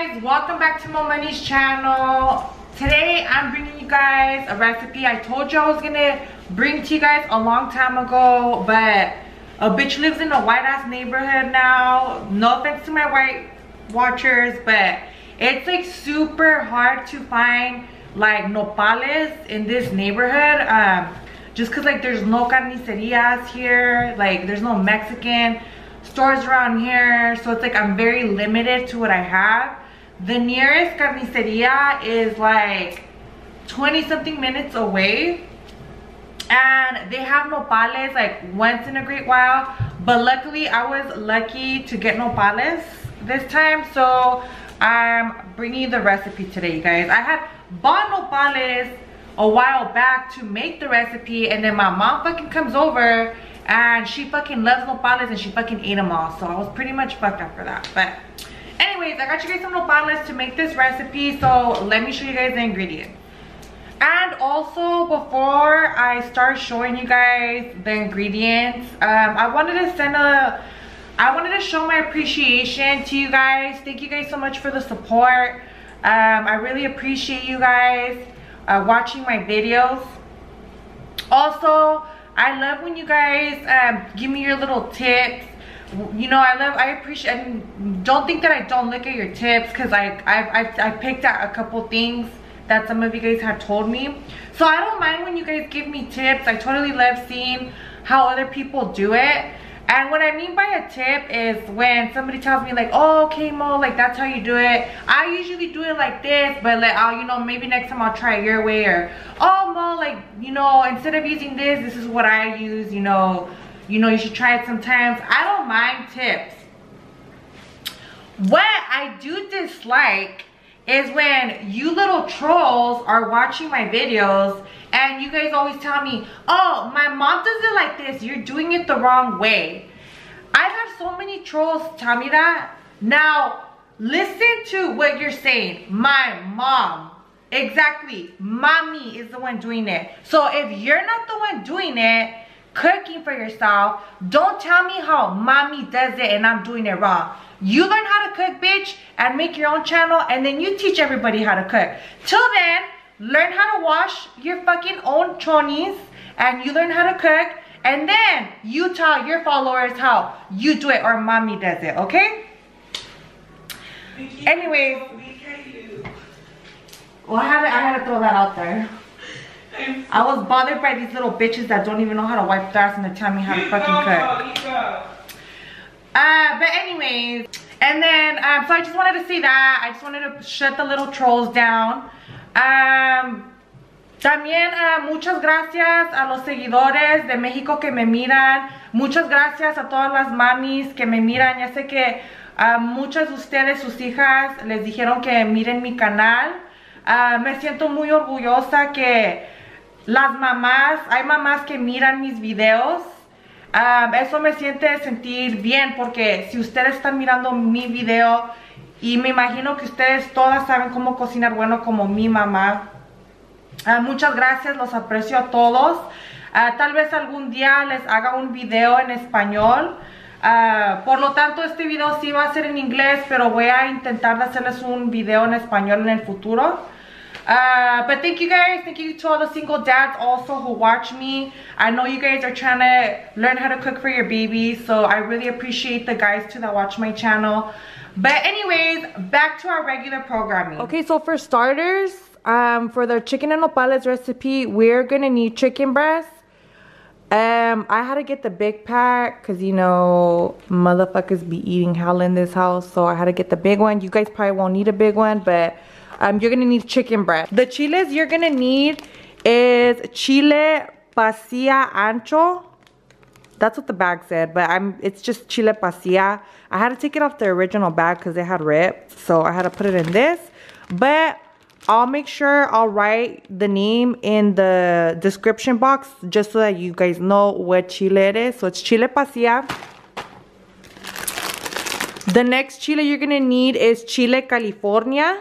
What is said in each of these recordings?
guys, welcome back to Mo Money's channel. Today I'm bringing you guys a recipe I told you I was gonna bring to you guys a long time ago, but a bitch lives in a white ass neighborhood now. No offense to my white watchers, but it's like super hard to find like nopales in this neighborhood, just because like there's no carnicerias here, like there's no Mexican stores around here, so it's like I'm very limited to what I have. The nearest carniceria is like 20 something minutes away, and they have nopales like once in a great while, but luckily I was lucky to get nopales this time, so I'm bringing you the recipe today, you guys. I had bought nopales a while back to make the recipe, and then my mom fucking comes over and she fucking loves nopales and she fucking ate them all, so I was pretty much fucked after that. But anyways, I got you guys some nopales to make this recipe, so let me show you guys the ingredients. And also, before I start showing you guys the ingredients, I wanted to show my appreciation to you guys. Thank you guys so much for the support. I really appreciate you guys watching my videos. Also, I love when you guys give me your little tips. You know, I appreciate, and don't think that I don't look at your tips, because I picked out a couple things that some of you guys have told me. So I don't mind when you guys give me tips. I totally love seeing how other people do it. And what I mean by a tip is when somebody tells me like, oh, okay, Mo, like that's how you do it. I usually do it like this, but like, I'll, you know, maybe next time I'll try it your way. Or, oh, Mo, like, you know, instead of using this is what I use, you know, you should try it sometimes. I don't mind tips. What I do dislike is when you little trolls are watching my videos and you guys always tell me, oh, my mom does it like this, you're doing it the wrong way. I've had so many trolls tell me that. Now, listen to what you're saying. My mom. Exactly. Mommy is the one doing it. So if you're not the one doing it, cooking for yourself, don't tell me how mommy does it and I'm doing it wrong. You learn how to cook, bitch, and make your own channel, and then you teach everybody how to cook. Till then, learn how to wash your fucking own chonies, and you learn how to cook, and then you tell your followers how you do it or mommy does it, okay? Anyways, well, I had to throw that out there. I was bothered by these little bitches that don't even know how to wipe their ass and they tell me how to fucking cook. But anyways, and then so I just wanted to say that. I just wanted to shut the little trolls down. También muchas gracias a los seguidores de México que me miran. Muchas gracias a todas las mamis que me miran. Ya sé que muchas de ustedes, sus hijas, les dijeron que miren mi canal. Me siento muy orgullosa que las mamás, hay mamás que miran mis videos. Eso me siente sentir bien, porque si ustedes están mirando mi video, y me imagino que ustedes todas saben cómo cocinar bueno como mi mamá, muchas gracias, los aprecio a todos. Tal vez algún día les haga un video en español, por lo tanto este video sí va a ser en inglés, pero voy a intentar de hacerles un video en español en el futuro. But thank you guys, thank you to all the single dads also who watch me. I know you guys are trying to learn how to cook for your babies, so I really appreciate the guys too that watch my channel. But anyways, back to our regular programming. Okay, so for starters, for the chicken and nopales recipe, we're gonna need chicken breast. I had to get the big pack because, you know, motherfuckers be eating hell in this house, so I had to get the big one. You guys probably won't need a big one, but you're gonna need chicken breast. The chiles you're gonna need is chile pasilla ancho. That's what the bag said, but it's just chile pasilla. I had to take it off the original bag because it had ripped, so I had to put it in this. But I'll make sure I'll write the name in the description box just so that you guys know what chile it is. So it's chile pasilla. The next chile you're gonna need is chile California.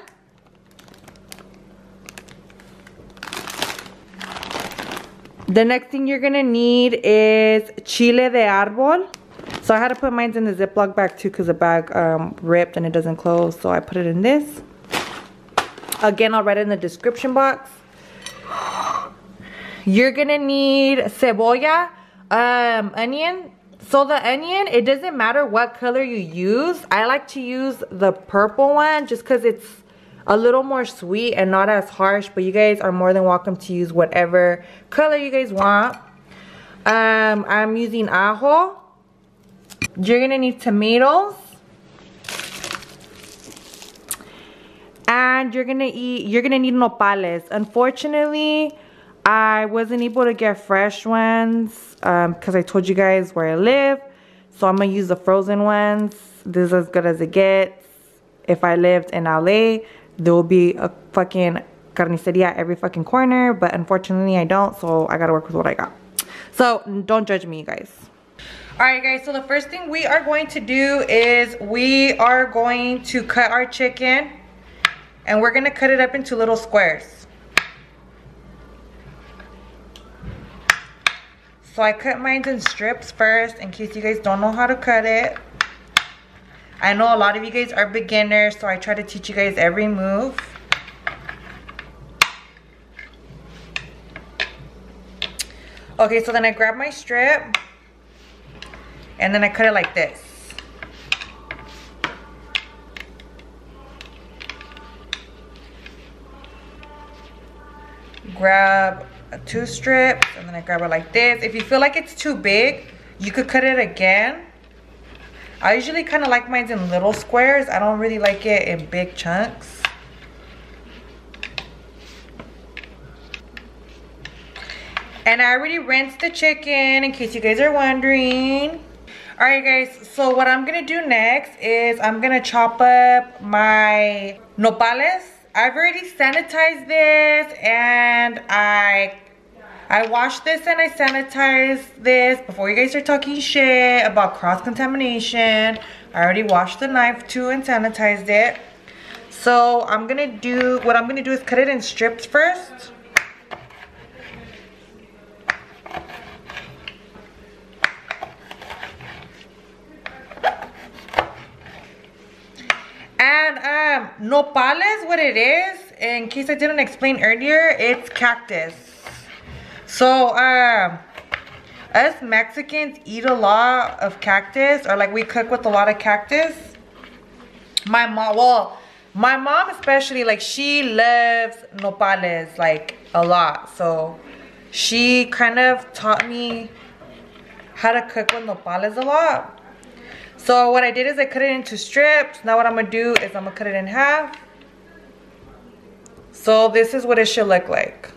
The next thing you're gonna need is chile de árbol. So I had to put mine in the Ziploc bag too because the bag ripped and it doesn't close. So I put it in this. Again, I'll write it in the description box. You're gonna need cebolla, onion. So the onion, it doesn't matter what color you use. I like to use the purple one just because it's a little more sweet and not as harsh. But you guys are more than welcome to use whatever color you guys want. I'm using ajo. You're gonna need tomatoes. And you're gonna need nopales. Unfortunately, I wasn't able to get fresh ones because I told you guys where I live. So I'm gonna use the frozen ones. This is as good as it gets. If I lived in LA, there will be a fucking carniceria at every fucking corner. But unfortunately, I don't. So I gotta work with what I got. So don't judge me, guys. Alright guys, so the first thing we are going to do is we are going to cut our chicken. And we're gonna cut it up into little squares. So I cut mine in strips first in case you guys don't know how to cut it. I know a lot of you guys are beginners, so I try to teach you guys every move. Okay, so then I grab my strip and then I cut it like this. Grab 2 strips and then I grab it like this. If you feel like it's too big, you could cut it again. I usually kind of like mine in little squares. I don't really like it in big chunks. And I already rinsed the chicken in case you guys are wondering. Alright guys, so what I'm gonna do next is I'm gonna chop up my nopales. I've already sanitized this and I washed this and I sanitized this before you guys are talking shit about cross-contamination. I already washed the knife too and sanitized it. So what I'm gonna do is cut it in strips first. And nopales, what it is, in case I didn't explain earlier, it's cactus. So us Mexicans eat a lot of cactus, or like we cook with a lot of cactus. My mom especially, like she loves nopales like a lot. So she kind of taught me how to cook with nopales a lot. So what I did is I cut it into strips. Now what I'm gonna do is I'm gonna cut it in half. So this is what it should look like.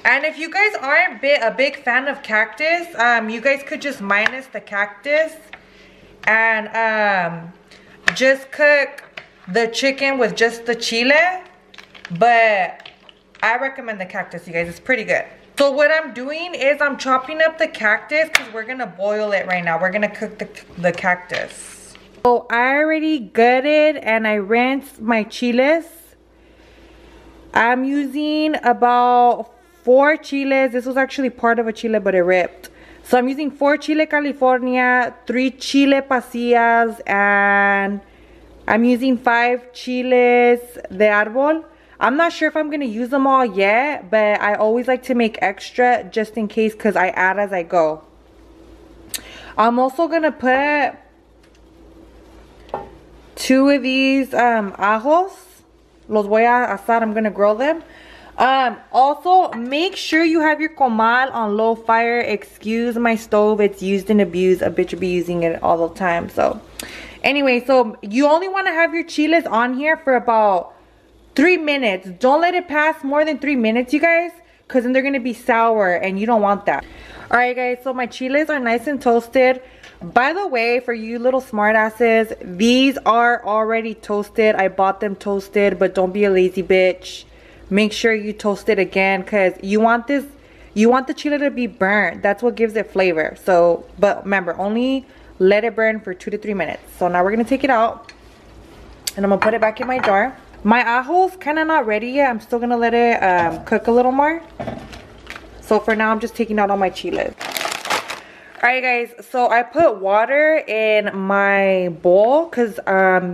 And if you guys aren't a big fan of cactus, you guys could just minus the cactus and just cook the chicken with just the chile. But I recommend the cactus, you guys. It's pretty good. So what I'm doing is I'm chopping up the cactus because we're going to boil it right now. We're going to cook the cactus. So I already gutted and I rinsed my chiles. I'm using about 4 chiles. This was actually part of a chile, but it ripped. So I'm using 4 chile California, 3 chile pasillas, and I'm using 5 chiles de arbol. I'm not sure if I'm going to use them all yet, but I always like to make extra just in case because I add as I go. I'm also going to put 2 of these ajos. Los voy a asar. I'm going to grill them. Also, make sure you have your comal on low fire. Excuse my stove. It's used and abused. A bitch will be using it all the time. So, anyway, so you only want to have your chiles on here for about 3 minutes. Don't let it pass more than 3 minutes, you guys, because then they're going to be sour and you don't want that. Alright guys, so my chiles are nice and toasted. By the way, for you little smart asses, these are already toasted. I bought them toasted, but don't be a lazy bitch. Make sure you toast it again because you want the chile to be burnt. That's what gives it flavor. So, but remember, only let it burn for 2 to 3 minutes. So now we're going to take it out and I'm going to put it back in my jar. My ajo's kind of not ready yet. I'm still going to let it cook a little more. So for now, I'm just taking out all my chiles. Alright guys, so I put water in my bowl because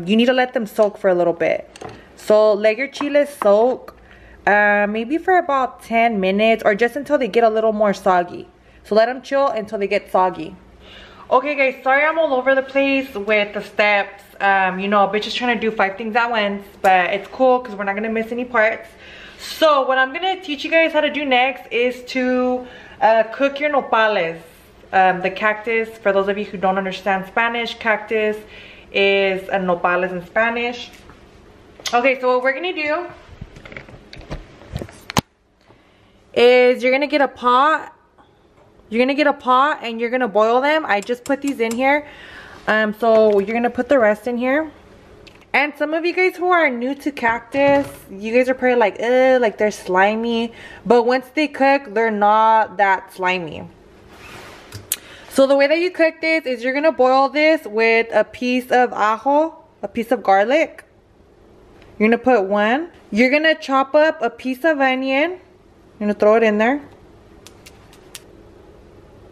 you need to let them soak for a little bit. So let your chiles soak maybe for about 10 minutes or just until they get a little more soggy. So let them chill until they get soggy. Okay guys, sorry I'm all over the place with the steps. You know, a bitch is trying to do 5 things at once, but it's cool because we're not going to miss any parts. So what I'm going to teach you guys how to do next is to cook your nopales. The cactus, for those of you who don't understand Spanish, cactus is a nopales in Spanish. Okay, so what we're going to do is you're going to get a pot. You're going to get a pot and you're going to boil them. I just put these in here. So you're going to put the rest in here. And some of you guys who are new to cactus, you guys are probably like, ugh, like they're slimy. But once they cook, they're not that slimy. So the way that you cook this is you're going to boil this with a piece of ajo, a piece of garlic. You're going to put 1. You're going to chop up a piece of onion. You're going to throw it in there.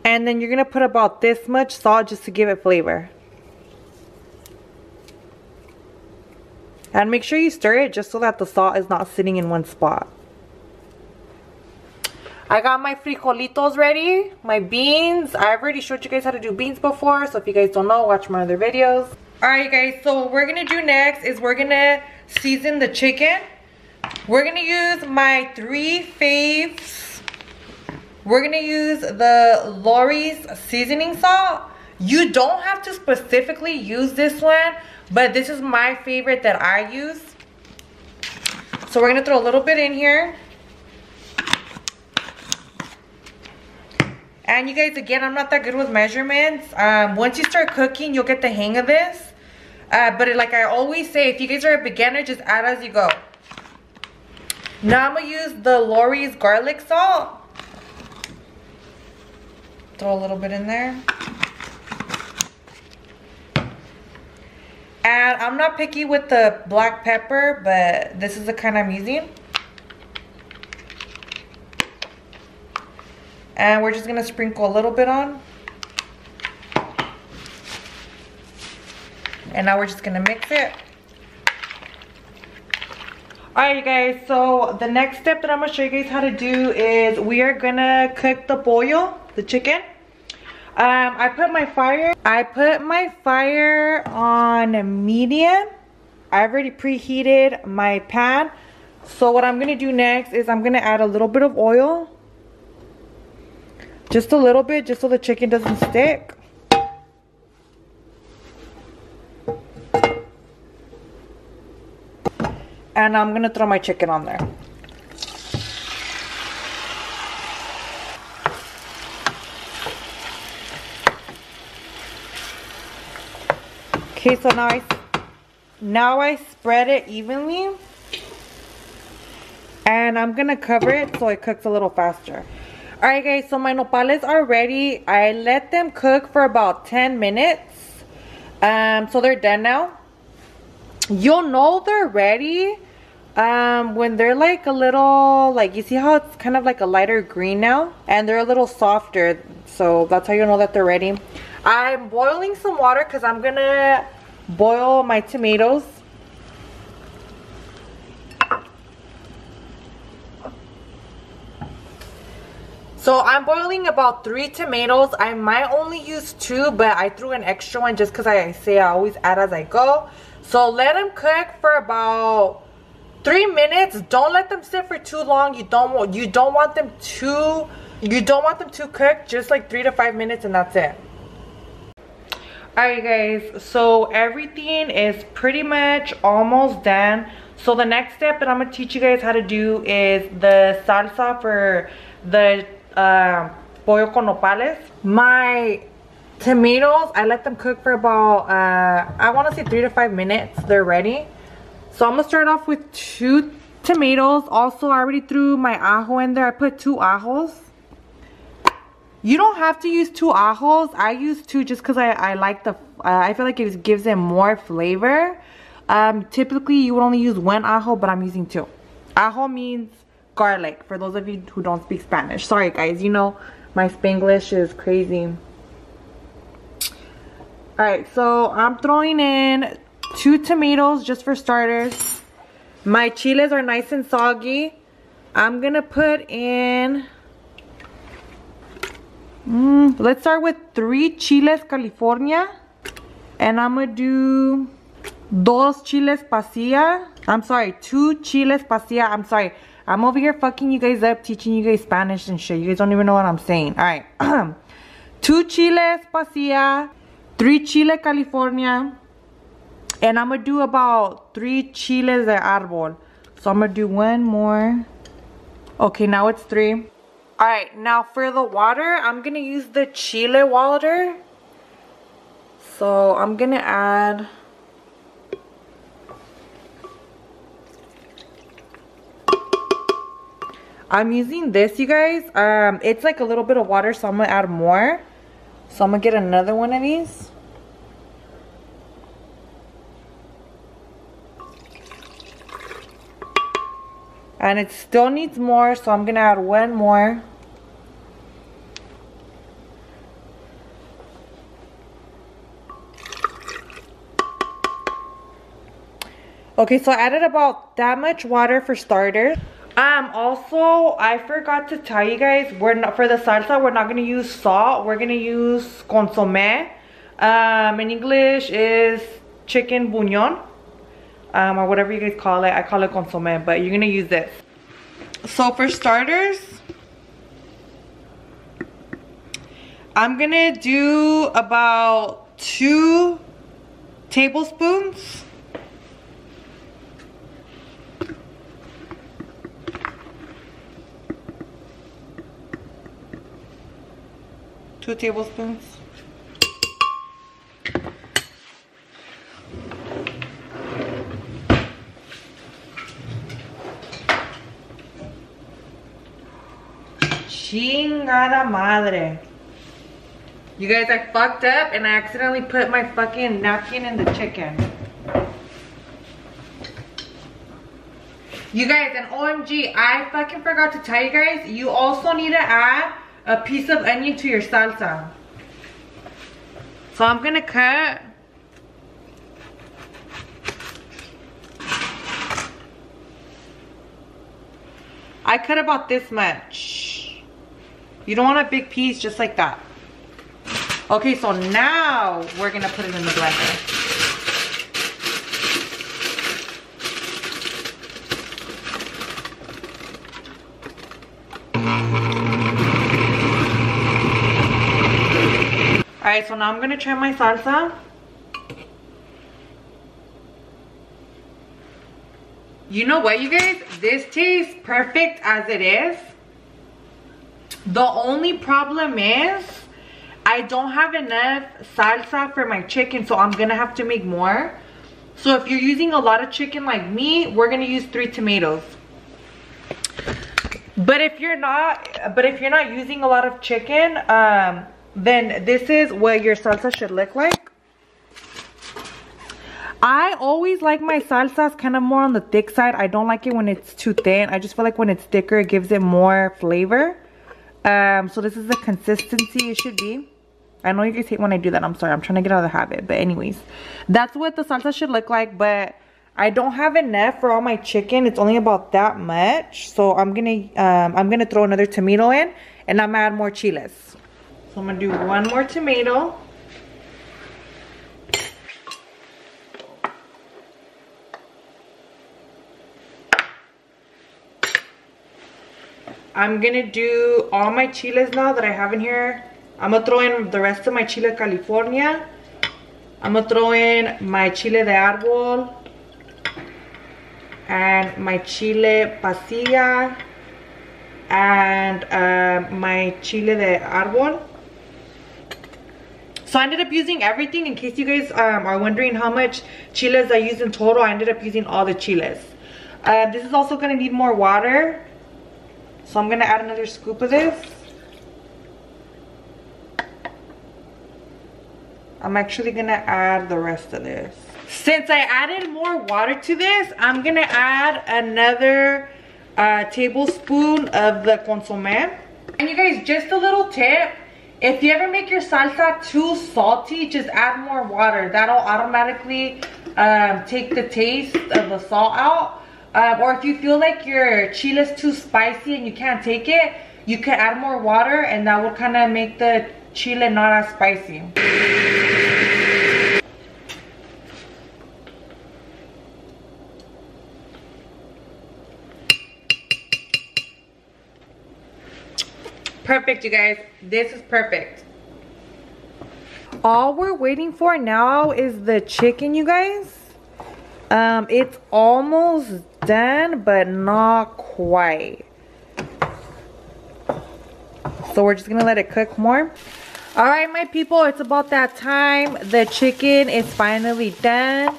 And then you're going to put about this much salt just to give it flavor. And make sure you stir it just so that the salt is not sitting in one spot. I got my frijolitos ready, my beans. I've already showed you guys how to do beans before, so if you guys don't know, watch my other videos. Alright guys, so what we're going to do next is we're going to season the chicken. We're going to use my 3 faves. We're going to use the Lori's seasoning salt. You don't have to specifically use this one, but this is my favorite that I use. So we're going to throw a little bit in here. And you guys, again, I'm not that good with measurements. Once you start cooking, you'll get the hang of this. But like I always say, if you guys are a beginner, just add as you go. Now I'm going to use the Lori's garlic salt. Throw a little bit in there. And I'm not picky with the black pepper, but this is the kind I'm using. And we're just going to sprinkle a little bit on. And now we're just going to mix it. Alright you guys, so the next step that I'm going to show you guys how to do is we are going to cook the pollo, the chicken. I put my fire on medium. I've already preheated my pan. So what I'm going to do next is I'm going to add a little bit of oil. Just a little bit, just so the chicken doesn't stick. And I'm going to throw my chicken on there. Okay, so now I spread it evenly. And I'm going to cover it so it cooks a little faster. Alright guys, so my nopales are ready. I let them cook for about 10 minutes. So they're done now. You'll know they're ready when they're like a little, like, you see how it's kind of like a lighter green now? And they're a little softer. So that's how you know that they're ready. I'm boiling some water because I'm going to boil my tomatoes. So I'm boiling about 3 tomatoes. I might only use 2, but I threw an extra one just because I always add as I go. So let them cook for about 3 minutes. Don't let them sit for too long. You don't want them too cooked. Just like 3 to 5 minutes, and that's it. Alright guys, so everything is pretty much almost done. So the next step that I'm gonna teach you guys how to do is the salsa for the pollo con nopales. My tomatoes, I let them cook for about I want to say 3 to 5 minutes. They're ready. So I'm gonna start off with 2 tomatoes. Also, I already threw my ajo in there. I put 2 ajos. You don't have to use 2 ajos. I use 2 just because I like the I feel like it gives them more flavor. Typically you would only use 1 ajo, but I'm using 2. Ajo means garlic, for those of you who don't speak Spanish. Sorry guys, you know my Spanglish is crazy. Alright, so I'm throwing in 2 tomatoes just for starters. My chiles are nice and soggy. I'm gonna put in let's start with 3 chiles California, and I'm gonna do 2 chiles pasilla. I'm sorry, 2 chiles pasilla. I'm sorry, I'm over here fucking you guys up, teaching you guys Spanish and shit. You guys don't even know what I'm saying. All right. 2 chiles pasilla, 3 chile California, and I'm gonna do about 3 chiles de arbol. So I'm gonna do 1 more. Okay, now it's 3. All right, now for the water, I'm gonna use the chile water. So I'm gonna add I'm using this, you guys. It's like a little bit of water, so I'm gonna add more. So I'm gonna get another one of these. And it still needs more, so I'm gonna add 1 more. Okay, so I added about that much water for starters. Also, I forgot to tell you guys, we're not, for the salsa, we're not gonna use salt. We're gonna use consommé. In English is chicken bouillon, or whatever you guys call it. I call it consommé, but you're gonna use this. So for starters, I'm gonna do about 2 tablespoons. Two tablespoons. Chingada madre. You guys, I fucked up and I accidentally put my fucking napkin in the chicken. You guys, and OMG, I fucking forgot to tell you guys, you also need to add a piece of onion to your salsa. So I'm gonna cut I cut about this much. You don't want a big piece, just like that. Okay, so now we're gonna put it in the blender. Alright, so now I'm gonna try my salsa. You know what, you guys? This tastes perfect as it is. The only problem is I don't have enough salsa for my chicken, so I'm gonna have to make more. So if you're using a lot of chicken like me, we're gonna use 3 tomatoes. But if you're not using a lot of chicken, then this is what your salsa should look like. I always like my salsas kind of more on the thick side. I don't like it when it's too thin. I just feel like when it's thicker, it gives it more flavor. So this is the consistency it should be. I know you guys hate when I do that. I'm sorry. I'm trying to get out of the habit. But anyways, that's what the salsa should look like. But I don't have enough for all my chicken. It's only about that much. So I'm gonna throw another tomato in, and I'm gonna add more chiles. So I'm gonna do 1 more tomato. I'm gonna do all my chiles now that I have in here. I'm gonna throw in the rest of my chile California. I'm gonna throw in my chile de arbol and my chile pasilla and my chile de arbol. So I ended up using everything. In case you guys are wondering how much chiles I used in total, I ended up using all the chiles. This is also gonna need more water. So I'm gonna add another scoop of this. I'm actually gonna add the rest of this. Since I added more water to this, I'm gonna add another tablespoon of the consomme. And you guys, just a little tip, if you ever make your salsa too salty, just add more water. That'll automatically take the taste of the salt out. Or if you feel like your chile is too spicy and you can't take it, you can add more water, and that will kind of make the chile not as spicy. Perfect, you guys. This is perfect. All we're waiting for now is the chicken, you guys. It's almost done, but not quite. So we're just gonna let it cook more. All right, my people, it's about that time. The chicken is finally done.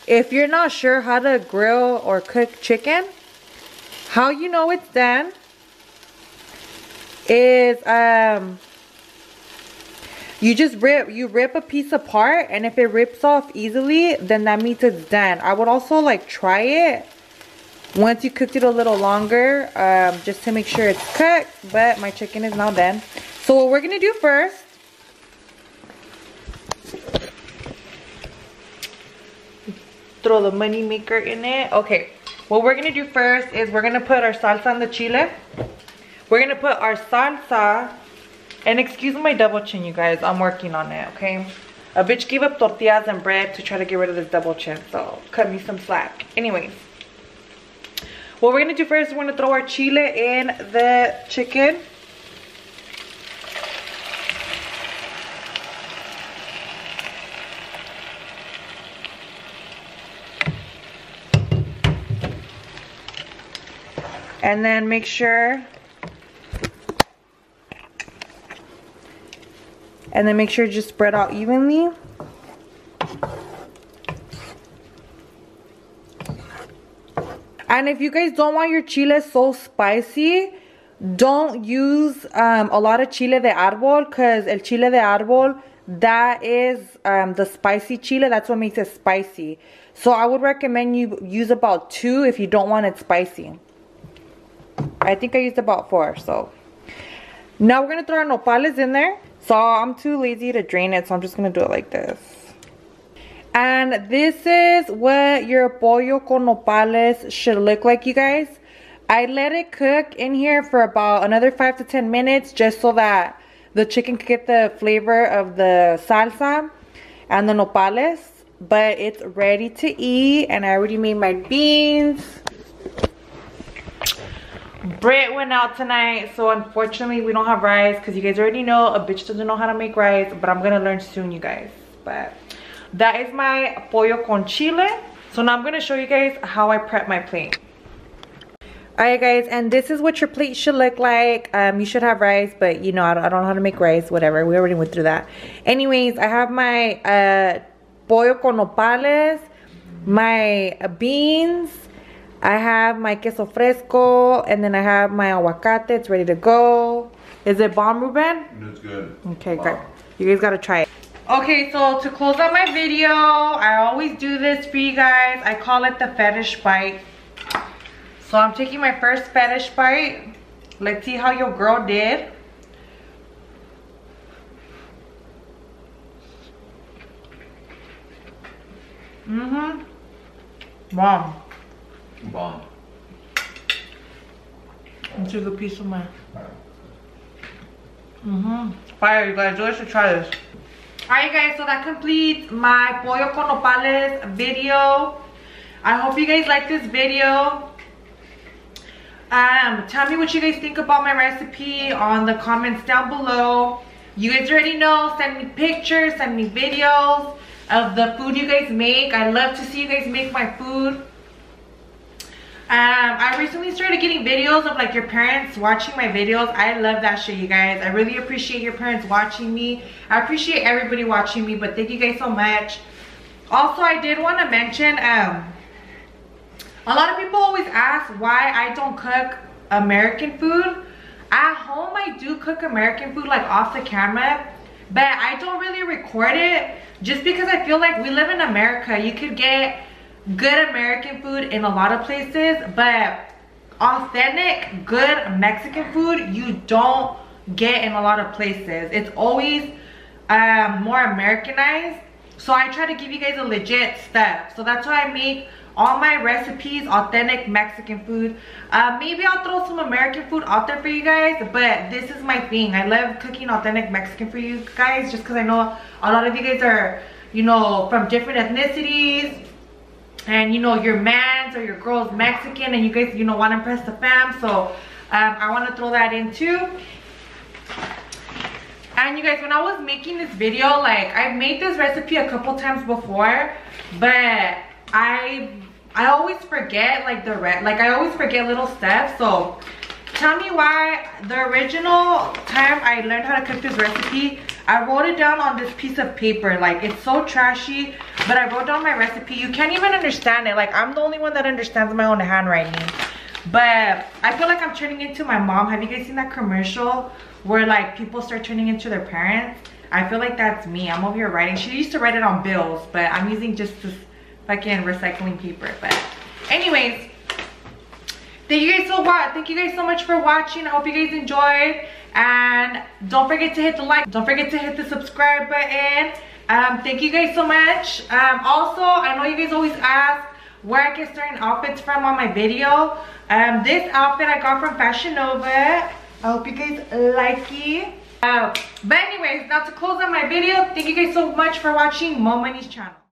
If you're not sure how to grill or cook chicken, how you know it's done is you rip a piece apart, and if it rips off easily, then that means it's done. I would also like try it once you cooked it a little longer, just to make sure it's cooked. But my chicken is now done. So what we're gonna do first, throw the money maker in it. Okay, what we're gonna do first is we're gonna put our salsa on the chile. We're gonna put our salsa, and excuse my double chin, you guys, I'm working on it, okay? A bitch gave up tortillas and bread to try to get rid of this double chin, so cut me some slack. Anyways, what we're gonna do first is we're gonna throw our chile in the chicken. And then make sure just spread out evenly. And if you guys don't want your chile so spicy, don't use a lot of chile de árbol, because el chile de árbol, that is the spicy chile. That's what makes it spicy. So I would recommend you use about 2 if you don't want it spicy. I think I used about 4. So now we're gonna throw our nopales in there. So I'm too lazy to drain it, so I'm just gonna do it like this. And this is what your pollo con nopales should look like, you guys. I let it cook in here for about another 5 to 10 minutes, just so that the chicken can get the flavor of the salsa and the nopales. But it's ready to eat, and I already made my beans. Britt went out tonight, so unfortunately we don't have rice, because you guys already know a bitch doesn't know how to make rice, but I'm gonna learn soon, you guys. But that is my pollo con chile. So now I'm gonna show you guys how I prep my plate. Alright guys, and this is what your plate should look like. You should have rice, but you know, I don't know how to make rice, whatever, we already went through that. Anyways, I have my pollo con nopales, my beans, I have my queso fresco, and then I have my aguacate. It's ready to go. Is it bomb, Ruben? It's good. Okay, good. You guys gotta try it. Okay, so to close out my video, I always do this for you guys. I call it the fetish bite. So I'm taking my first fetish bite. Let's see how your girl did. Bomb. Bomb. Let's take a piece of my fire, you guys. You guys should try this. Alright guys, so that completes my pollo con nopales video. I hope you guys like this video. Tell me what you guys think about my recipe on the comments down below. You guys already know, send me pictures, send me videos of the food you guys make. I love to see you guys make my food. I recently started getting videos of like your parents watching my videos. I love that shit, you guys. I really appreciate your parents watching me. I appreciate everybody watching me, but thank you guys so much. Also, I did want to mention, a lot of people always ask why I don't cook American food. At home, I do cook American food like off the camera, but I don't really record it just because I feel like we live in America. You could get good American food in a lot of places, but authentic, good Mexican food you don't get in a lot of places. It's always more Americanized. So I try to give you guys a legit stuff. So that's why I make all my recipes authentic Mexican food. Maybe I'll throw some American food out there for you guys, but this is my thing. I love cooking authentic Mexican for you guys, just because I know a lot of you guys are, you know, from different ethnicities, and you know, your man's or your girl's Mexican, and you guys, you know, want to impress the fam. So I want to throw that in too. And you guys, when I was making this video, like, I've made this recipe a couple times before, but I always forget, like, I always forget little steps. So tell me why the original time I learned how to cook this recipe, I wrote it down on this piece of paper. Like, it's so trashy, but I wrote down my recipe. You can't even understand it. Like, I'm the only one that understands my own handwriting. But I feel like I'm turning into my mom. Have you guys seen that commercial where, like, people start turning into their parents? I feel like that's me. I'm over here writing. She used to write it on bills, but I'm using just this fucking recycling paper. But anyways, thank you guys so much for watching. I hope you guys enjoyed, and don't forget to hit the like, don't forget to hit the subscribe button. Thank you guys so much. Also, I know you guys always ask where I get certain outfits from on my video. This outfit I got from Fashion Nova. I hope you guys like it. But anyways, now to close out my video, thank you guys so much for watching Mo Money's channel.